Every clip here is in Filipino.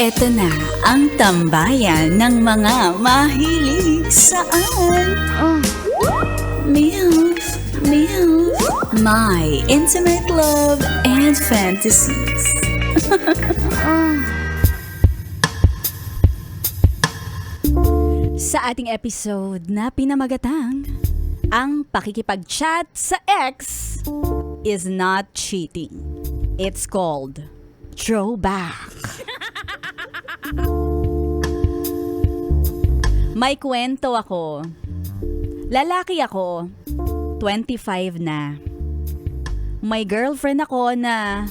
Eto na ang tambayan ng mga mahilig saan. MILF, My Intimate Love and Fantasies. Sa ating episode na pinamagatang, ang pakikipag-chat sa ex is not cheating. It's called throwback. May kwento ako. Lalaki ako, 25 na. May girlfriend ako na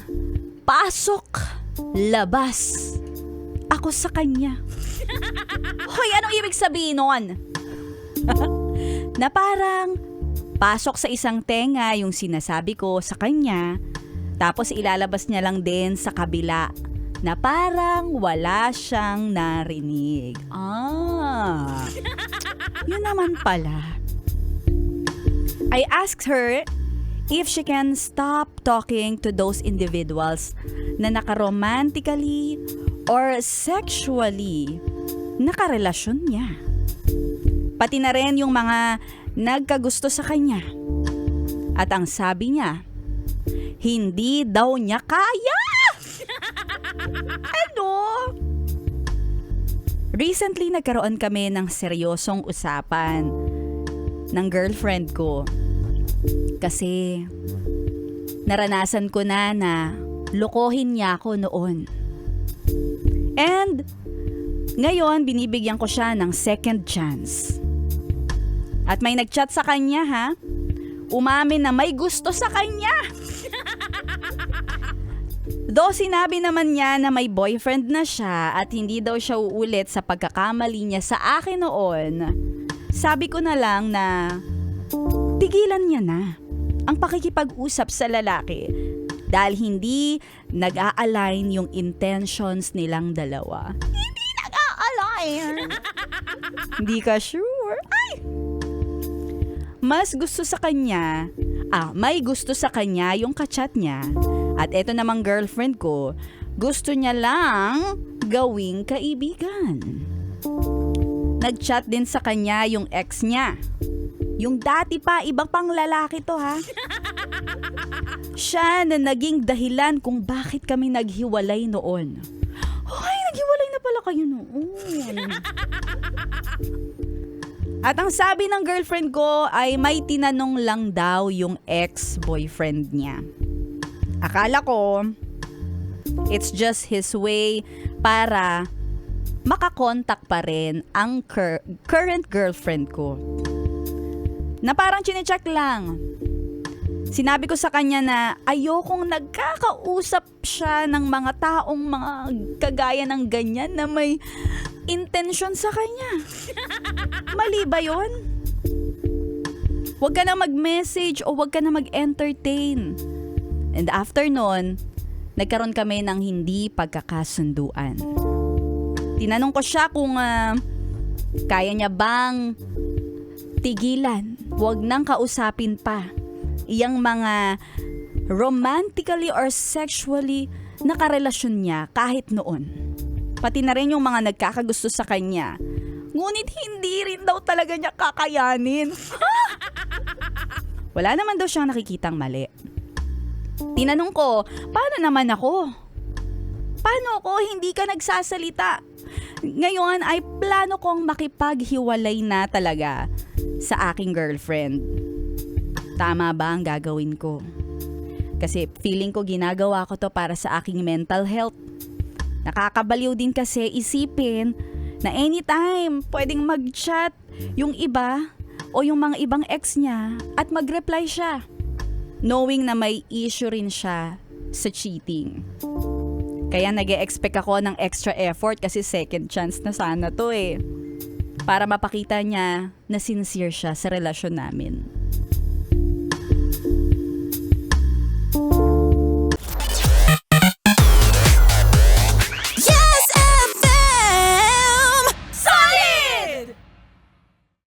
pasok, labas ako sa kanya. Hoy, anong ibig sabihin nun? Na parang pasok sa isang tenga yung sinasabi ko sa kanya, tapos ilalabas niya lang din sa kabila na parang wala siyang narinig. Yun naman pala. I asked her if she can stop talking to those individuals na nakaromantically or sexually nakarelasyon niya. Pati na rin yung mga nagkagusto sa kanya. At ang sabi niya, hindi daw niya kaya. Ano? Recently nagkaroon kami ng seryosong usapan ng girlfriend ko. Kasi naranasan ko na lokohin niya ako noon. And ngayon binibigyan ko siya ng second chance. At may nagchat sa kanya ha. Umamin na may gusto sa kanya. Though sinabi naman niya na may boyfriend na siya at hindi daw siya uulit sa pagkakamali niya sa akin noon, sabi ko na lang na tigilan niya na ang pakikipag-usap sa lalaki dahil hindi nag-a-align yung intentions nilang dalawa. Hindi nag-a-align. Hindi ka sure? Ay! Mas gusto sa kanya, may gusto sa kanya yung kachat niya. At eto namang girlfriend ko, gusto niya lang gawing kaibigan. Nag-chat din sa kanya yung ex niya. Yung dati pa, ibang pang lalaki to ha. Siya na naging dahilan kung bakit kami naghiwalay noon. Ay, naghiwalay na pala kayo noon. At ang sabi ng girlfriend ko ay may tinanong lang daw yung ex-boyfriend niya. Akala ko, it's just his way para makakontak pa rin ang current girlfriend ko. Na parang chinecheck lang. Sinabi ko sa kanya na ayokong nagkakausap siya ng mga taong mga kagaya ng ganyan na may intention sa kanya. Mali ba yun? Huwag ka na mag-message o huwag ka na mag-entertain. And after nun, nagkaroon kami ng hindi pagkakasunduan. Tinanong ko siya kung kaya niya bang tigilan, huwag nang kausapin pa iyang mga romantically or sexually nakarelasyon niya kahit noon. Pati na rin yung mga nagkakagusto sa kanya. Ngunit hindi rin daw talaga niya kakayanin. Wala naman daw siyang nakikitang mali. Tinanong ko, paano naman ako? Paano ako hindi ka nagsasalita? Ngayon ay plano kong makipaghiwalay na talaga sa aking girlfriend. Tama ba ang gagawin ko? Kasi feeling ko ginagawa ko to para sa aking mental health. Nakakabaliw din kasi isipin na anytime pwedeng mag-chat yung iba o yung mga ibang ex niya at mag-reply siya. Knowing na may issue rin siya sa cheating. Kaya nag-e-expect ako ng extra effort kasi second chance na sana to eh. Para mapakita niya na sincere siya sa relasyon namin.